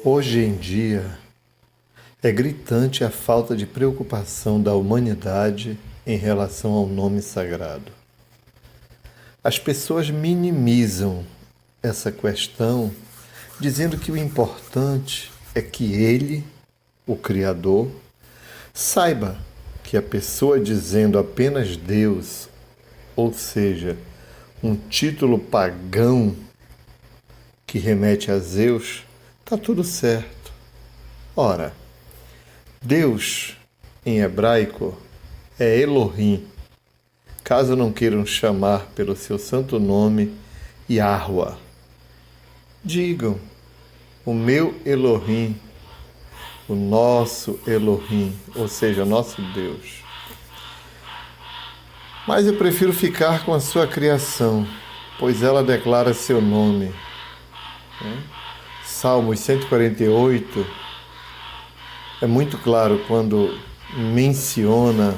Hoje em dia, é gritante a falta de preocupação da humanidade em relação ao nome sagrado. As pessoas minimizam essa questão, dizendo que o importante é que ele, o Criador, saiba que a pessoa dizendo apenas Deus, ou seja, um título pagão que remete a Zeus, está tudo certo. Ora, Deus, em hebraico, é Elohim. Caso não queiram chamar pelo seu santo nome, Yahweh. Digam, o meu Elohim, o nosso Elohim, ou seja, nosso Deus. Mas eu prefiro ficar com a sua criação, pois ela declara seu nome. Salmos 148 é muito claro quando menciona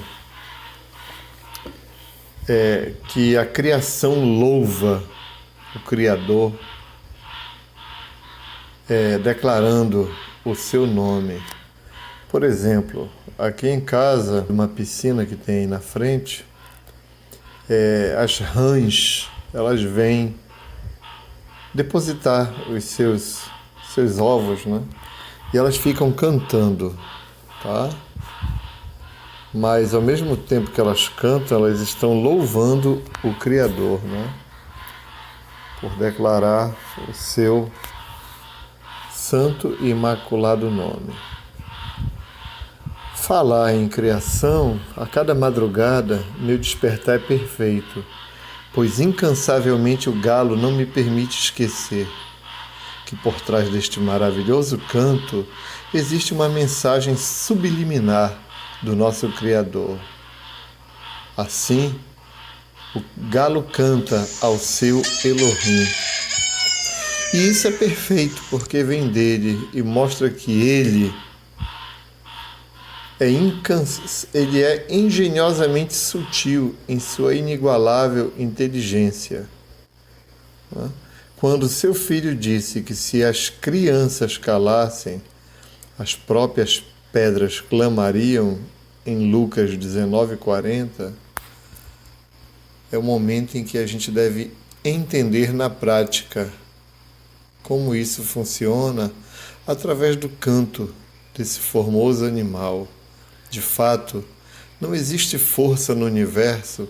que a criação louva o Criador, declarando o seu nome. Por exemplo, aqui em casa, uma piscina que tem na frente, as rãs, elas vêm depositar os seus ovos, né? E elas ficam cantando, tá? Mas ao mesmo tempo que elas cantam, elas estão louvando o Criador, né? Por declarar o seu santo e imaculado nome. Falar em criação, a cada madrugada, meu despertar é perfeito, pois incansavelmente o galo não me permite esquecer que por trás deste maravilhoso canto existe uma mensagem subliminar do nosso Criador. Assim, o galo canta ao seu Elohim. E isso é perfeito, porque vem dele e mostra que ele é engenhosamente sutil em sua inigualável inteligência. Quando seu filho disse que se as crianças calassem, as próprias pedras clamariam, em Lucas 19:40, é o momento em que a gente deve entender na prática como isso funciona através do canto desse formoso animal. De fato, não existe força no universo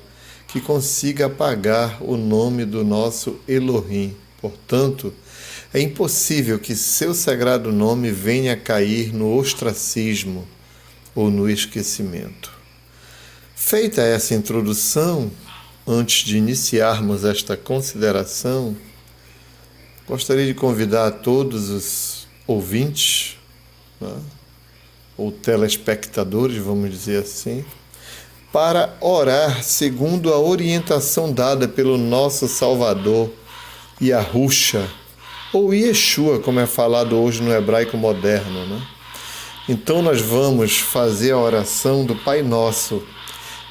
que consiga apagar o nome do nosso Elohim. Portanto, é impossível que seu sagrado nome venha a cair no ostracismo ou no esquecimento. Feita essa introdução, antes de iniciarmos esta consideração, gostaria de convidar a todos os ouvintes, né, ou telespectadores, vamos dizer assim, para orar segundo a orientação dada pelo nosso Salvador, Yahushua, ou Yeshua, como é falado hoje no hebraico moderno, né? Então nós vamos fazer a oração do Pai Nosso,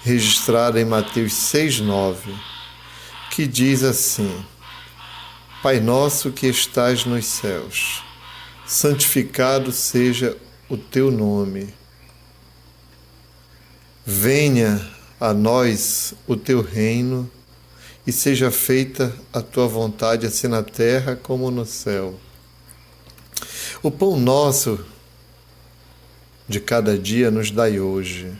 registrada em Mateus 6:9, que diz assim: Pai nosso que estás nos céus, santificado seja o teu nome. Venha a nós o teu reino e seja feita a tua vontade, assim na terra como no céu. O pão nosso de cada dia nos dai hoje.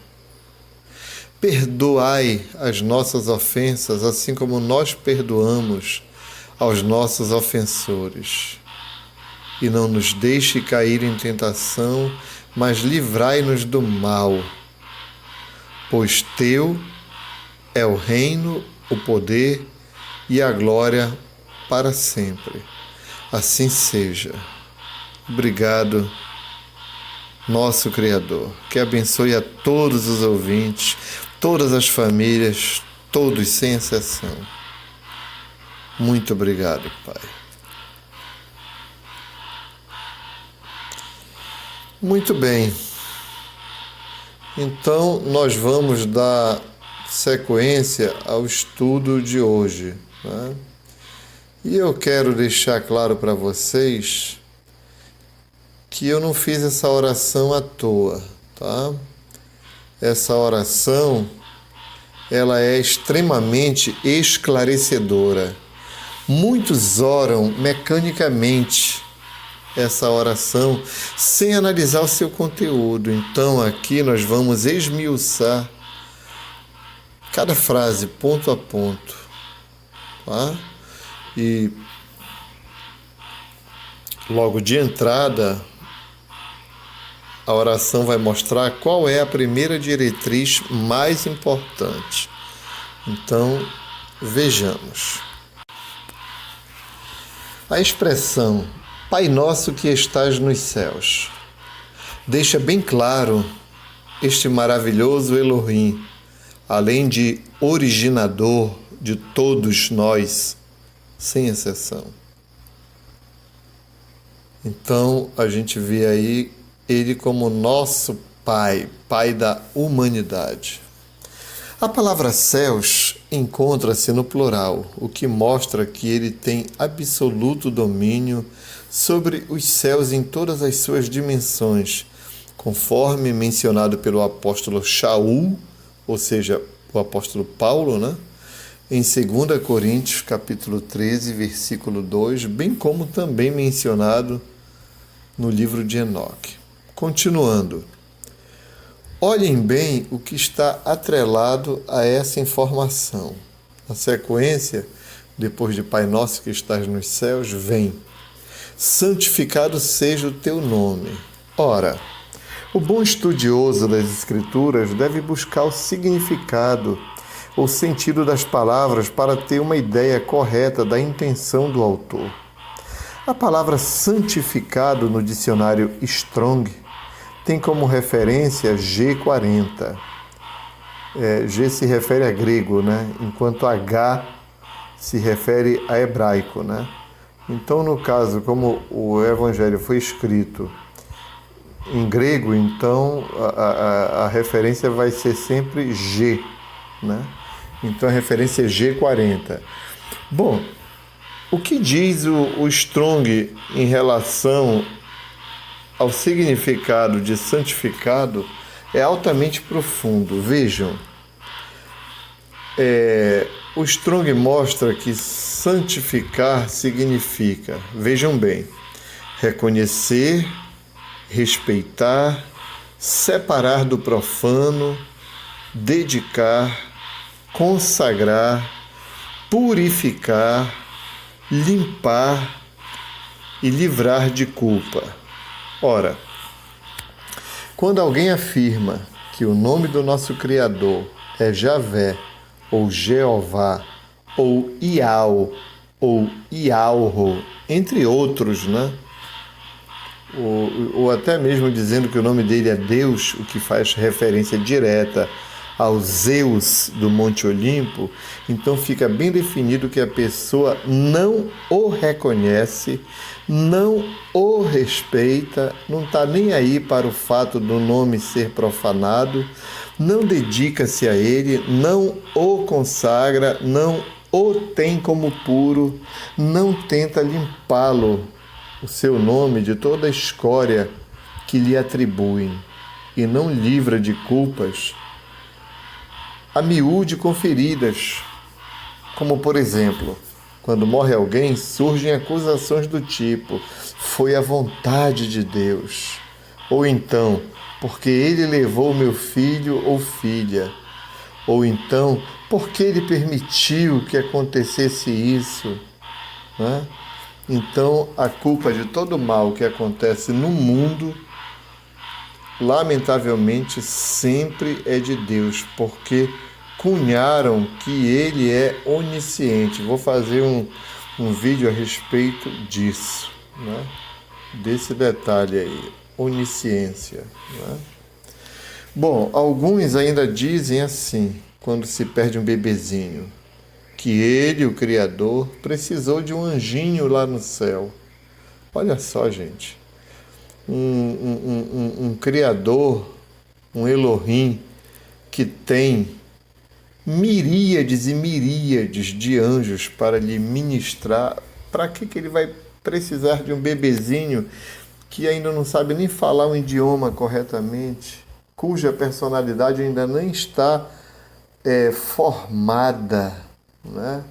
Perdoai as nossas ofensas, assim como nós perdoamos aos nossos ofensores. E não nos deixe cair em tentação, mas livrai-nos do mal. Pois teu é o reino, o poder e a glória para sempre. Assim seja. Obrigado, nosso Criador, que abençoe a todos os ouvintes, todas as famílias, todos sem exceção. Muito obrigado, Pai. Muito bem. Então, nós vamos dar sequência ao estudo de hoje, né? E eu quero deixar claro para vocês que eu não fiz essa oração à toa, tá? Essa oração, ela é extremamente esclarecedora. Muitos oram mecanicamente essa oração sem analisar o seu conteúdo. Então aqui nós vamos esmiuçar cada frase ponto a ponto, tá? E logo de entrada, a oração vai mostrar qual é a primeira diretriz mais importante. Então, vejamos. A expressão Pai Nosso que estás nos céus deixa bem claro este maravilhoso Elohim, além de originador de todos nós, sem exceção. Então, a gente vê aí ele como nosso Pai, Pai da humanidade. A palavra céus encontra-se no plural, o que mostra que ele tem absoluto domínio sobre os céus em todas as suas dimensões, conforme mencionado pelo apóstolo Shaul, ou seja, o apóstolo Paulo, né? Em 2 Coríntios, capítulo 13, versículo 2, bem como também mencionado no livro de Enoque. Continuando, olhem bem o que está atrelado a essa informação. Na sequência, depois de Pai Nosso que estás nos céus, vem: santificado seja o teu nome. Ora, o bom estudioso das Escrituras deve buscar o significado ou sentido das palavras para ter uma ideia correta da intenção do autor. A palavra santificado no dicionário Strong tem como referência G40. G se refere a grego, né? Enquanto H se refere a hebraico, né? Então, no caso, como o Evangelho foi escrito em grego, então a referência vai ser sempre G, né? Então a referência é G40. Bom, o que diz o Strong em relação ao significado de santificado é altamente profundo. Vejam, o Strong mostra que santificar significa, vejam bem, reconhecer, respeitar, separar do profano, dedicar, consagrar, purificar, limpar e livrar de culpa. Ora, quando alguém afirma que o nome do nosso Criador é Javé, ou Jeová, ou Iau, ou Iauho, entre outros, né? Ou até mesmo dizendo que o nome dele é Deus, o que faz referência direta ao Zeus do Monte Olimpo, então fica bem definido que a pessoa não o reconhece, não o respeita, não está nem aí para o fato do nome ser profanado, não dedica-se a ele, não o consagra, não o tem como puro, não tenta limpá-lo, o seu nome, de toda a escória que lhe atribuem, e não livra de culpas a miúde conferidas, como por exemplo, quando morre alguém, surgem acusações do tipo: foi a vontade de Deus, ou então, porque ele levou meu filho ou filha, ou então, porque ele permitiu que acontecesse isso, né? Então, a culpa de todo mal que acontece no mundo, lamentavelmente, sempre é de Deus, porque cunharam que ele é onisciente. Vou fazer um vídeo a respeito disso, né? Desse detalhe aí, onisciência, né? Bom, alguns ainda dizem assim, quando se perde um bebezinho, que ele, o Criador, precisou de um anjinho lá no céu. Olha só, gente. Um Criador, um Elohim, que tem miríades e miríades de anjos para lhe ministrar. Para que ele vai precisar de um bebezinho que ainda não sabe nem falar um idioma corretamente, cuja personalidade ainda nem está formada, né?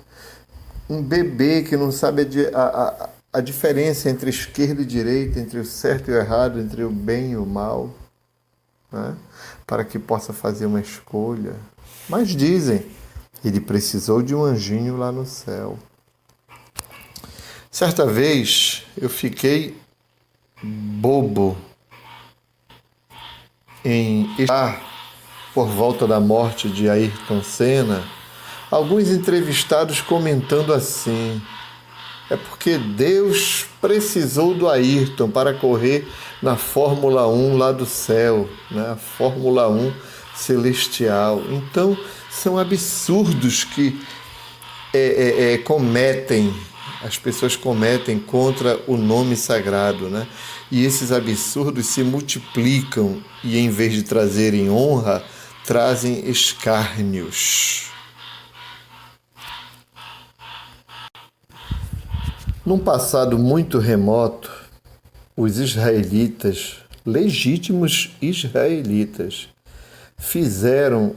Um bebê que não sabe a diferença entre esquerda e direita, entre o certo e o errado, entre o bem e o mal, né? Para que possa fazer uma escolha. Mas dizem, ele precisou de um anjinho lá no céu. Certa vez eu fiquei bobo em estar por volta da morte de Ayrton Senna, alguns entrevistados comentando assim: é porque Deus precisou do Ayrton para correr na Fórmula 1 lá do céu, né? A Fórmula 1 celestial. Então, são absurdos que as pessoas cometem contra o nome sagrado, né? E esses absurdos se multiplicam e, em vez de trazerem honra, trazem escárnios. Num passado muito remoto, os israelitas, legítimos israelitas,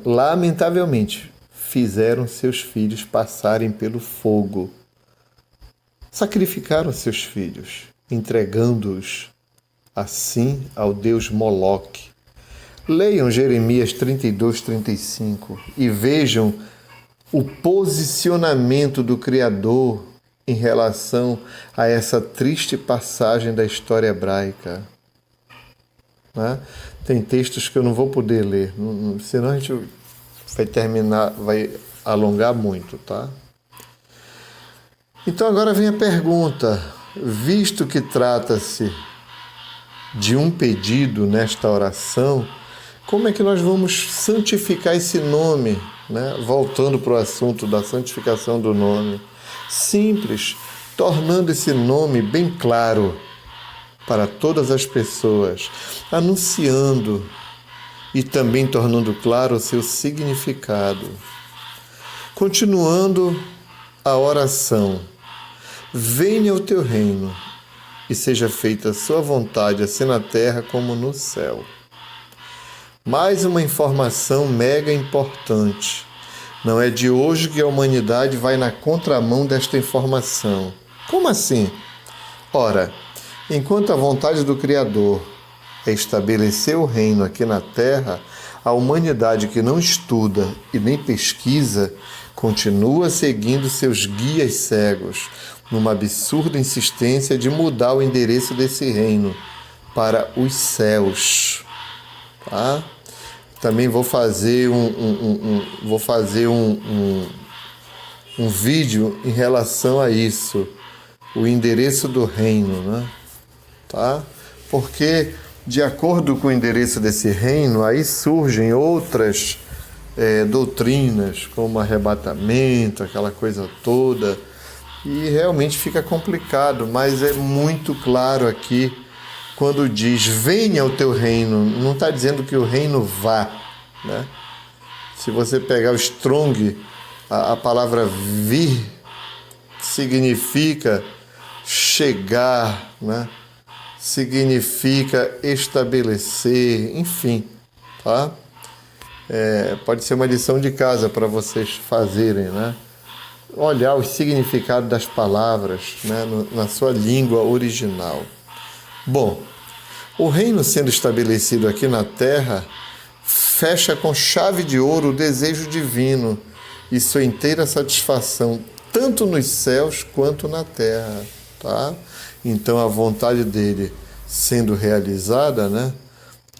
lamentavelmente, fizeram seus filhos passarem pelo fogo. Sacrificaram seus filhos, entregando-os assim ao deus Moloque. Leiam Jeremias 32:35 e vejam o posicionamento do Criador em relação a essa triste passagem da história hebraica. Né? Tem textos que eu não vou poder ler, senão a gente vai alongar muito, tá? Então agora vem a pergunta: visto que trata-se de um pedido nesta oração, como é que nós vamos santificar esse nome, né? Voltando para o assunto da santificação do nome. Simples, tornando esse nome bem claro para todas as pessoas, anunciando e também tornando claro o seu significado. Continuando a oração: venha o teu reino e seja feita a sua vontade, assim na terra como no céu. Mais uma informação mega importante. Não é de hoje que a humanidade vai na contramão desta informação. Como assim? Ora, enquanto a vontade do Criador é estabelecer o reino aqui na Terra, a humanidade que não estuda e nem pesquisa continua seguindo seus guias cegos, numa absurda insistência de mudar o endereço desse reino para os céus. Tá? Também vou fazer um vídeo em relação a isso, o endereço do reino, né? Tá? Porque, de acordo com o endereço desse reino, aí surgem outras doutrinas, como arrebatamento, aquela coisa toda, e realmente fica complicado, mas é muito claro aqui, quando diz, venha o teu reino, não está dizendo que o reino vá, né? Se você pegar o Strong, a palavra vir significa chegar, né? Significa estabelecer, enfim, tá? Pode ser uma lição de casa para vocês fazerem, né? Olhar o significado das palavras, né? Na sua língua original. Bom, o reino sendo estabelecido aqui na Terra fecha com chave de ouro o desejo divino e sua inteira satisfação, tanto nos céus quanto na Terra, tá? Então a vontade dele sendo realizada, né?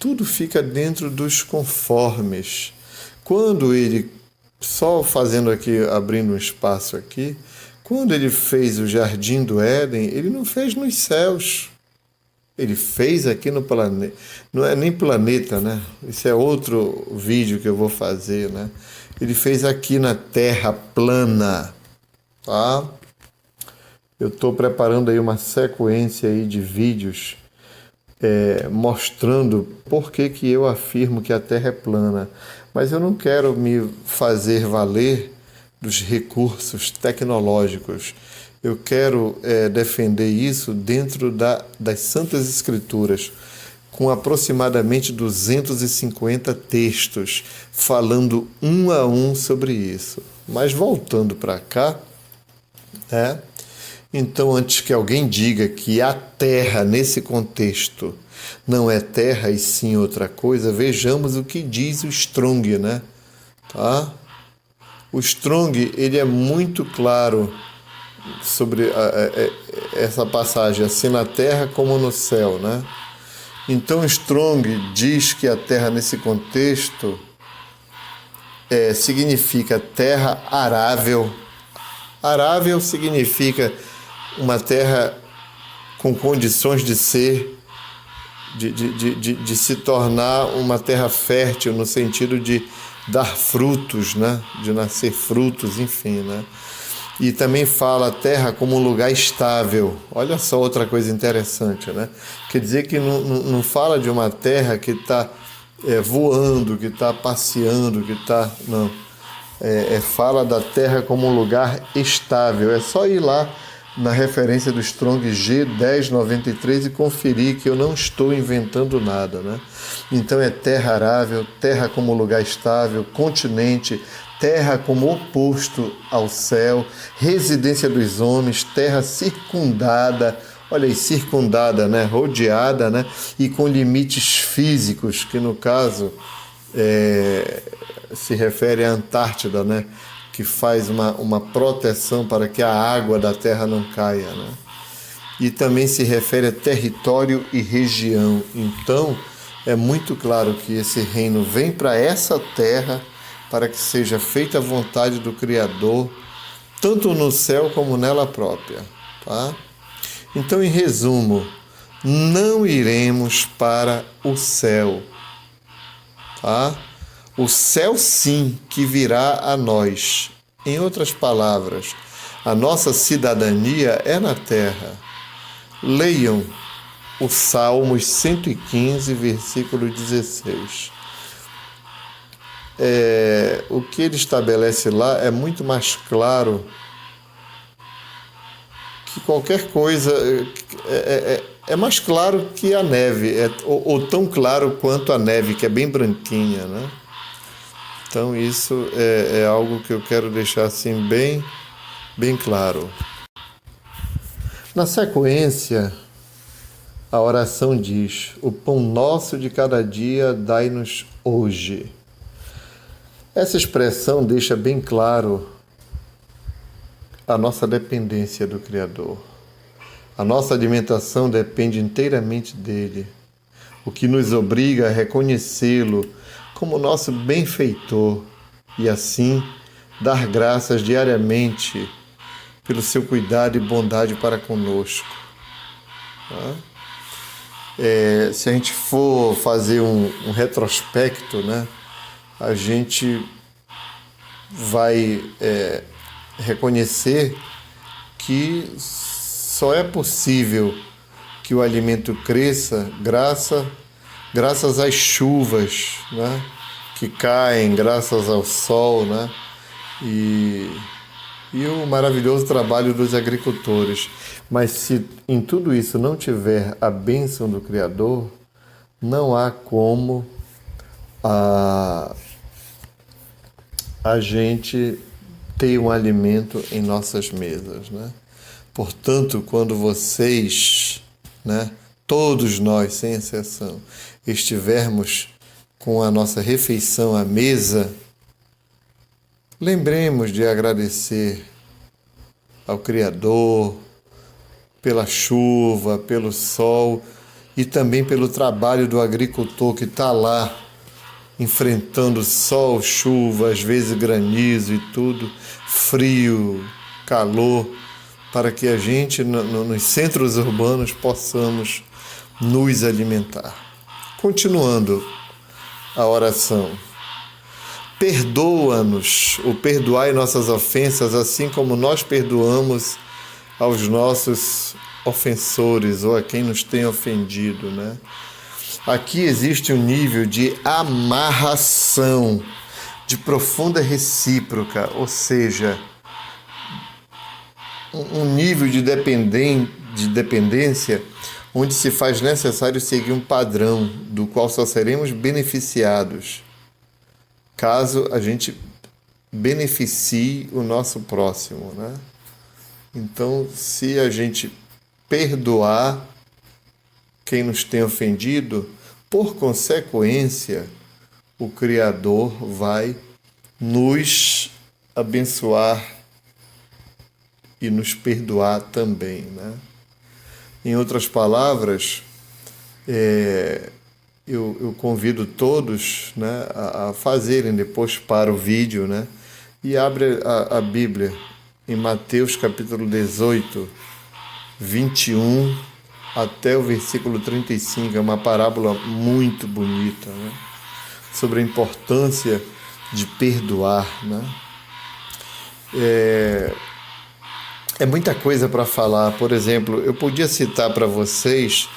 Tudo fica dentro dos conformes. Quando ele, só fazendo aqui, abrindo um espaço aqui, quando ele fez o Jardim do Éden, ele não fez nos céus. Ele fez aqui no planeta, não é nem planeta, né? Esse é outro vídeo que eu vou fazer, né? Ele fez aqui na Terra plana, tá? Eu estou preparando aí uma sequência aí de vídeos mostrando por que eu afirmo que a Terra é plana. Mas eu não quero me fazer valer dos recursos tecnológicos. eu quero defender isso dentro das Santas Escrituras, com aproximadamente 250 textos, falando um a um sobre isso. Mas voltando para cá, então, antes que alguém diga que a terra, nesse contexto, não é terra e sim outra coisa, vejamos o que diz o Strong, né? Tá? O Strong, ele é muito claro sobre essa passagem, assim na terra como no céu, né? Então, Strong diz que a terra, nesse contexto, significa terra arável. Arável significa uma terra com condições de ser, de se tornar uma terra fértil, no sentido de dar frutos, né? De nascer frutos, enfim, né? E também fala a terra como um lugar estável. Olha só outra coisa interessante, né? Quer dizer que não fala de uma terra que está voando, que está passeando, que está... Não. Fala da terra como um lugar estável. É só ir lá na referência do Strong G1093 e conferir que eu não estou inventando nada, né? Então é terra arável, terra como lugar estável, continente, terra como oposto ao céu, residência dos homens, terra circundada, olha aí, circundada, né? Rodeada, né? E com limites físicos, que no caso se refere à Antártida, né? Que faz uma proteção para que a água da terra não caia, né? E também se refere a território e região. Então, é muito claro que esse reino vem para essa terra para que seja feita a vontade do Criador, tanto no céu como nela própria, tá? Então, em resumo, não iremos para o céu, tá? O céu sim que virá a nós. Em outras palavras, a nossa cidadania é na terra. Leiam o Salmos 115, versículo 16. O que ele estabelece lá é muito mais claro que qualquer coisa. É mais claro que a neve, ou tão claro quanto a neve, que é bem branquinha, né? Então isso é algo que eu quero deixar assim bem claro. Na sequência, a oração diz: o pão nosso de cada dia dai-nos hoje. Essa expressão deixa bem claro a nossa dependência do Criador. A nossa alimentação depende inteiramente dele, o que nos obriga a reconhecê-lo como nosso benfeitor e assim dar graças diariamente pelo seu cuidado e bondade para conosco. Tá? Se a gente for fazer um retrospecto, né, a gente vai reconhecer que só é possível que o alimento cresça graças às chuvas, né, que caem, graças ao sol, né, e o maravilhoso trabalho dos agricultores. Mas se em tudo isso não tiver a bênção do Criador, não há como a gente ter um alimento em nossas mesas, né? Portanto, quando vocês, né, todos nós, sem exceção, estivermos com a nossa refeição à mesa, lembremos de agradecer ao Criador pela chuva, pelo sol e também pelo trabalho do agricultor que está lá enfrentando sol, chuva, às vezes granizo e tudo, frio, calor, para que a gente, nos centros urbanos, possamos nos alimentar. Continuando a oração. Perdoa-nos, ou perdoai nossas ofensas, assim como nós perdoamos aos nossos ofensores, ou a quem nos tem ofendido, né? Aqui existe um nível de amarração, de profunda recíproca, ou seja, um nível de dependência onde se faz necessário seguir um padrão do qual só seremos beneficiados caso a gente beneficie o nosso próximo, né? Então, se a gente perdoar quem nos tem ofendido, por consequência, o Criador vai nos abençoar e nos perdoar também, né? Em outras palavras, eu convido todos, né, a fazerem depois para o vídeo, né, e abre a Bíblia em Mateus capítulo 18, 21 até o versículo 35. É uma parábola muito bonita, né, sobre a importância de perdoar, né. É muita coisa para falar. Por exemplo, eu podia citar para vocês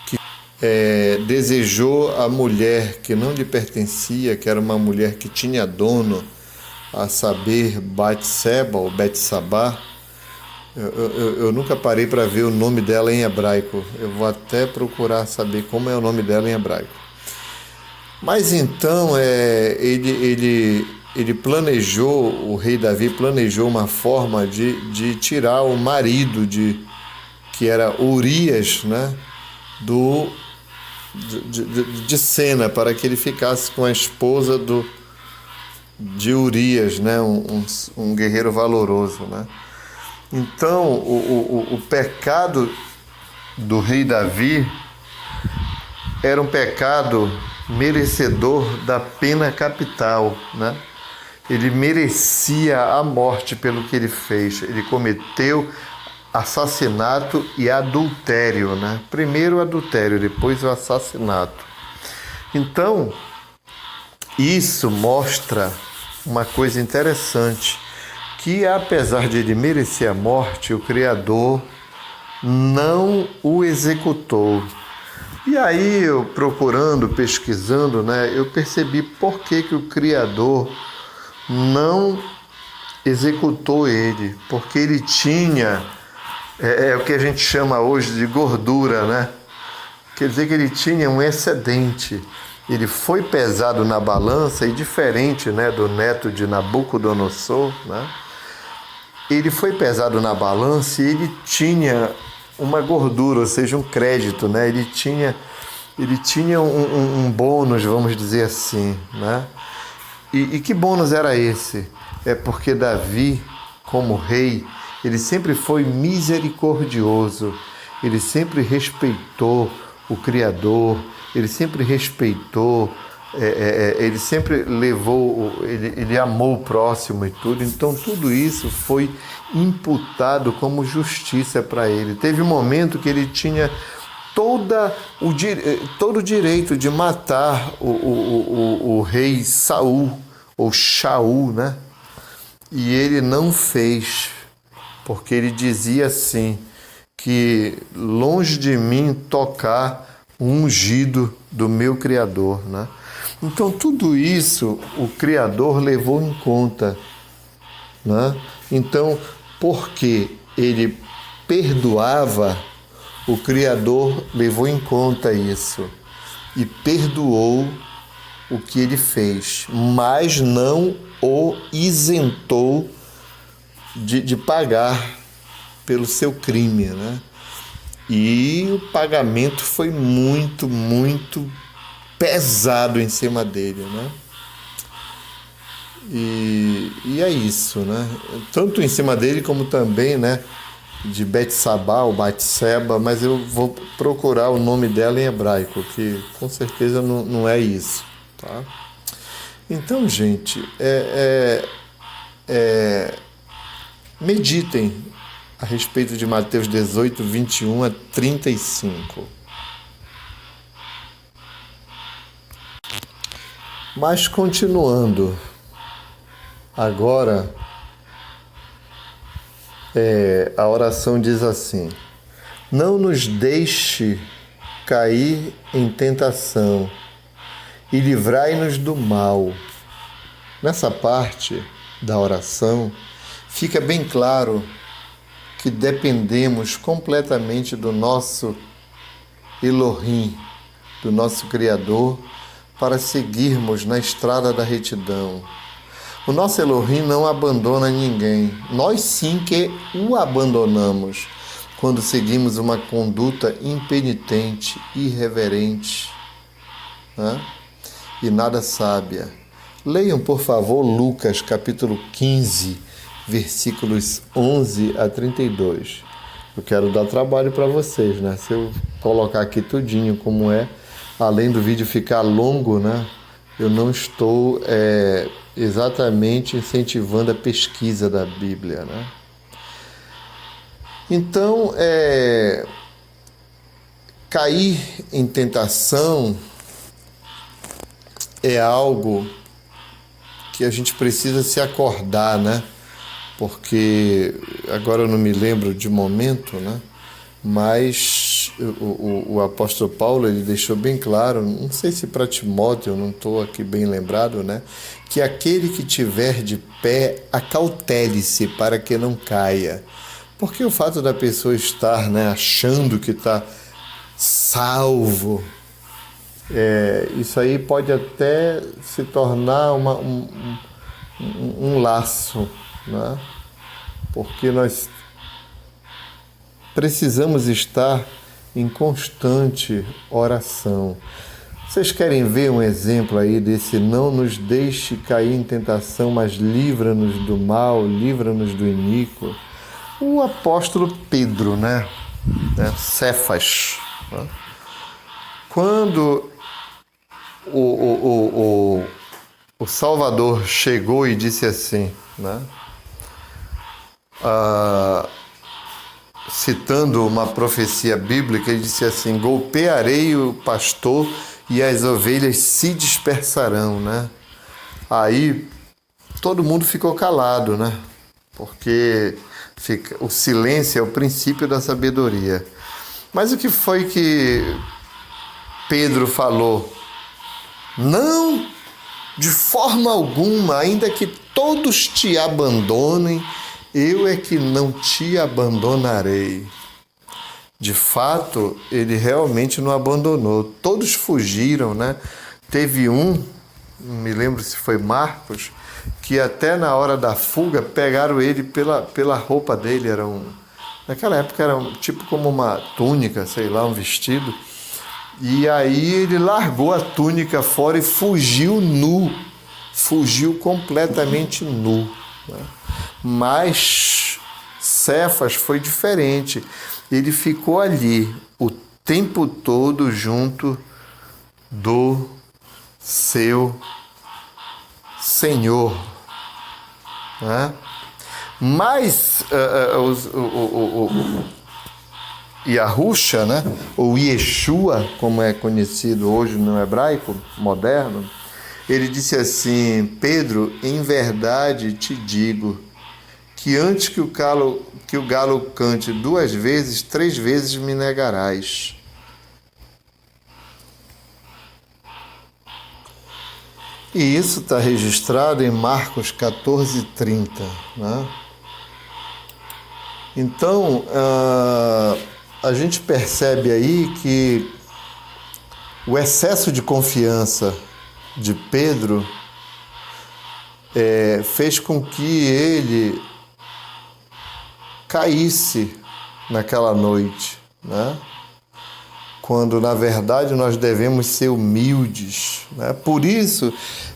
que desejou a mulher que não lhe pertencia, que era uma mulher que tinha dono, a saber, Batseba ou Betsabá. Eu nunca parei para ver o nome dela em hebraico. Eu vou até procurar saber como é o nome dela em hebraico. Mas então ele planejou, o rei Davi planejou uma forma de tirar o marido que era Urias, né, de cena, para que ele ficasse com a esposa de Urias, né, um guerreiro valoroso, né. Então o pecado do rei Davi era um pecado merecedor da pena capital, né? Ele merecia a morte pelo que ele fez. Ele cometeu assassinato e adultério, né? Primeiro o adultério, depois o assassinato. Então, isso mostra uma coisa interessante, que apesar de ele merecer a morte, o Criador não o executou. E aí, eu procurando, pesquisando, né, eu percebi por que o Criador não executou ele. Porque ele tinha, o que a gente chama hoje de gordura, né? Quer dizer que ele tinha um excedente. Ele foi pesado na balança, e diferente, né, do neto de Nabucodonosor, né? Ele foi pesado na balança e ele tinha uma gordura, ou seja, um crédito, né? Ele tinha um bônus, vamos dizer assim, né? E que bônus era esse? É porque Davi, como rei, ele sempre foi misericordioso, ele sempre respeitou o Criador, ele sempre respeitou, ele sempre ele amou o próximo e tudo. Então tudo isso foi imputado como justiça para ele. Teve um momento que ele tinha todo o direito de matar o rei Saul, ou Shaul, né? E ele não fez, porque ele dizia assim, que longe de mim tocar o ungido do meu Criador, né? Então tudo isso o Criador levou em conta, né? Então, porque ele perdoava, o Criador levou em conta isso e perdoou o que ele fez, mas não o isentou de pagar pelo seu crime, né? E o pagamento foi muito, muito pesado em cima dele, né? E é isso, né? Tanto em cima dele como também, né, de Betsabá ou Batseba, mas eu vou procurar o nome dela em hebraico, que com certeza não é isso, tá? Então, gente, meditem a respeito de Mateus 18, 21 a 35. Mas continuando, agora a oração diz assim: não nos deixe cair em tentação e livrai-nos do mal. Nessa parte da oração fica bem claro que dependemos completamente do nosso Elohim, do nosso Criador, para seguirmos na estrada da retidão. O nosso Elohim não abandona ninguém. Nós sim que o abandonamos quando seguimos uma conduta impenitente, irreverente, né? E nada sábia. Leiam, por favor, Lucas capítulo 15, versículos 11 a 32. Eu quero dar trabalho para vocês, né? Se eu colocar aqui tudinho como é, além do vídeo ficar longo, né? Eu não estou exatamente incentivando a pesquisa da Bíblia, né? Então, cair em tentação é algo que a gente precisa se acordar, né? Porque agora eu não me lembro de momento, né? Mas o apóstolo Paulo, ele deixou bem claro, não sei se para Timóteo, eu não estou aqui bem lembrado, né? Que aquele que tiver de pé, acautele-se para que não caia. Porque o fato da pessoa estar, né, achando que está salvo, isso aí pode até se tornar um laço, né? Porque nós precisamos estar em constante oração. Vocês querem ver um exemplo aí desse não nos deixe cair em tentação, mas livra-nos do mal, livra-nos do iníquo? O apóstolo Pedro, né? Cefas, né? Quando o Salvador chegou e disse assim, né? Citando uma profecia bíblica, ele disse assim: golpearei o pastor e as ovelhas se dispersarão, né? Aí todo mundo ficou calado, né? Porque o silêncio é o princípio da sabedoria. Mas o que foi que Pedro falou? Não, de forma alguma, ainda que todos te abandonem, eu é que não te abandonarei. De fato, ele realmente não abandonou. Todos fugiram, né? Teve não me lembro se foi Marcos, que até na hora da fuga pegaram ele pela roupa dele. Naquela época era tipo como uma túnica, sei lá, um vestido. E aí ele largou a túnica fora e fugiu nu. Fugiu completamente nu, né? Mas Cefas foi diferente. Ele ficou ali o tempo todo junto do seu Senhor, né? Mas Yahusha, né? Ou Yeshua, como é conhecido hoje no hebraico moderno, ele disse assim: Pedro, em verdade te digo que antes que o galo cante 2 vezes, 3 vezes me negarás. E isso está registrado em Marcos 14:30, né? Então, a gente percebe aí que o excesso de confiança de Pedro fez com que ele caísse naquela noite, né? Quando, na verdade, nós devemos ser humildes, né? Por isso,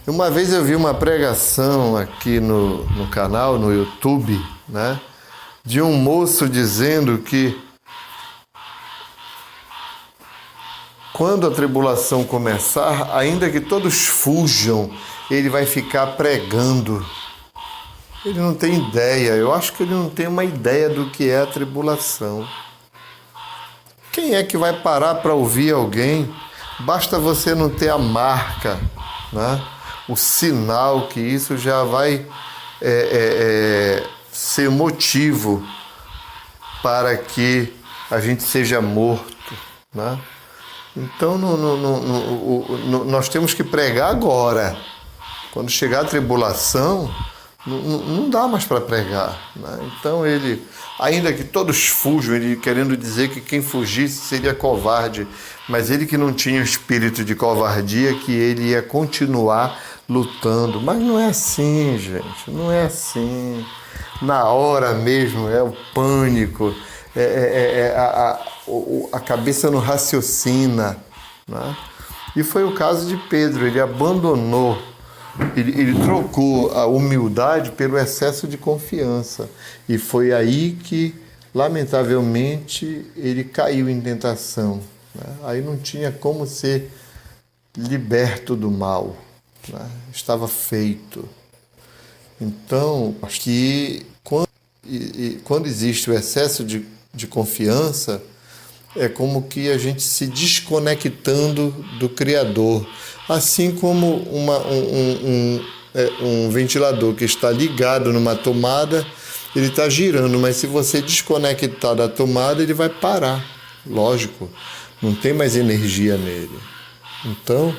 uma vez eu vi uma pregação aqui no canal, no YouTube, né? De um moço dizendo que quando a tribulação começar, ainda que todos fujam, ele vai ficar pregando. Ele não tem ideia, eu acho que ele não tem uma ideia do que é a tribulação. Quem é que vai parar para ouvir alguém? Basta você não ter a marca, né? O sinal, que isso já vai ser motivo para que a gente seja morto, né? Então nós temos que pregar agora. Quando chegar a tribulação, Não dá mais para pregar, né? Então ele, ainda que todos fujam, ele querendo dizer que quem fugisse seria covarde, mas ele que não tinha espírito de covardia, que ele ia continuar lutando. Mas não é assim, gente, não é assim. Na hora mesmo é o pânico, a cabeça não raciocina, né? E foi o caso de Pedro, ele abandonou. Ele trocou a humildade pelo excesso de confiança. E foi aí que, lamentavelmente, ele caiu em tentação, né? Aí não tinha como ser liberto do mal, né? Estava feito. Então, acho que quando existe o excesso de confiança, é como que a gente se desconectando do Criador. Assim como um ventilador que está ligado numa tomada, ele está girando, mas se você desconectar da tomada, ele vai parar. Lógico, não tem mais energia nele. Então,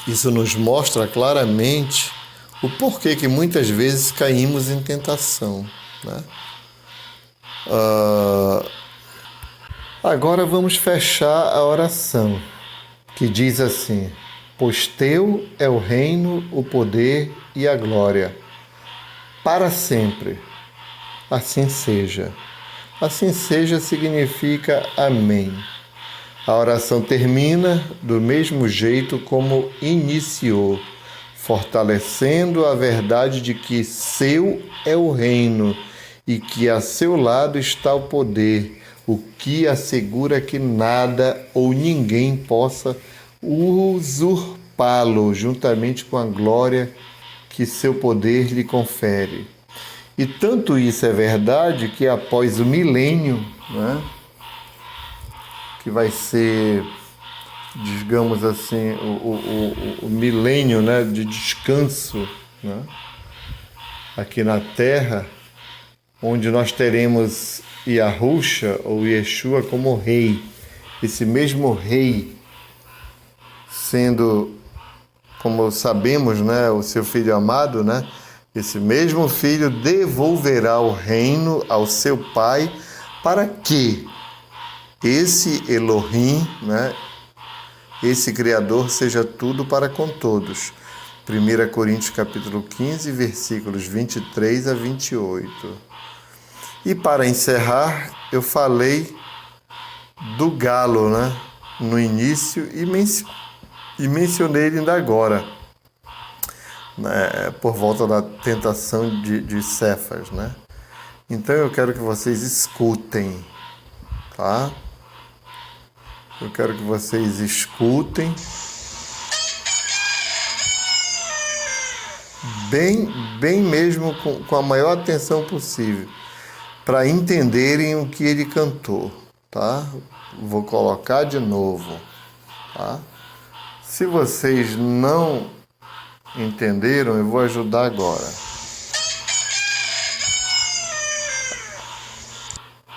isso nos mostra claramente o porquê que muitas vezes caímos em tentação, né? Agora vamos fechar a oração, que diz assim: pois teu é o reino, o poder e a glória, para sempre. Assim seja. Assim seja significa amém. A oração termina do mesmo jeito como iniciou, fortalecendo a verdade de que seu é o reino e que a seu lado está o poder, o que assegura que nada ou ninguém possa usurpá-lo, juntamente com a glória que seu poder lhe confere. E tanto isso é verdade que após o milênio, né, que vai ser, digamos assim, o milênio, né, de descanso, né, aqui na Terra, onde nós teremos Yahusha ou Yeshua como rei. Esse mesmo rei sendo, como sabemos, né, o seu filho amado, né, esse mesmo filho devolverá o reino ao seu pai para que esse Elohim, né, esse Criador, seja tudo para com todos. 1 Coríntios capítulo 15, versículos 23 a 28. E para encerrar, eu falei do galo, né, no início e mencionei ele ainda agora, né, por volta da tentação de Cefas, né? Então eu quero que vocês escutem, tá? Eu quero que vocês escutem bem mesmo, com a maior atenção possível, para entenderem o que ele cantou, tá? Vou colocar de novo, tá? Se vocês não entenderam, eu vou ajudar agora.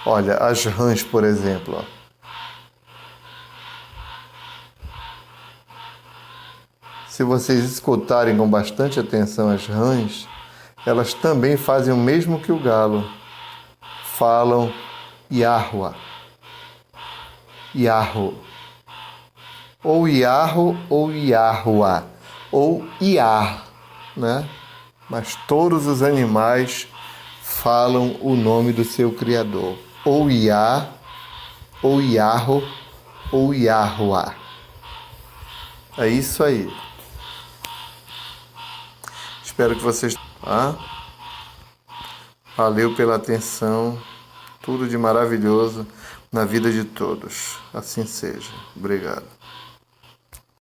Olha, as rãs, por exemplo, ó. Se vocês escutarem com bastante atenção as rãs, elas também fazem o mesmo que o galo. Falam Yahua, Yahu, ou Yahu, ou Yahua, ou Iah, né? Mas todos os animais falam o nome do seu Criador, ou Iah, ou Yahu, ou Yahua. É isso aí. Espero que vocês... Valeu pela atenção. Tudo de maravilhoso na vida de todos. Assim seja. Obrigado.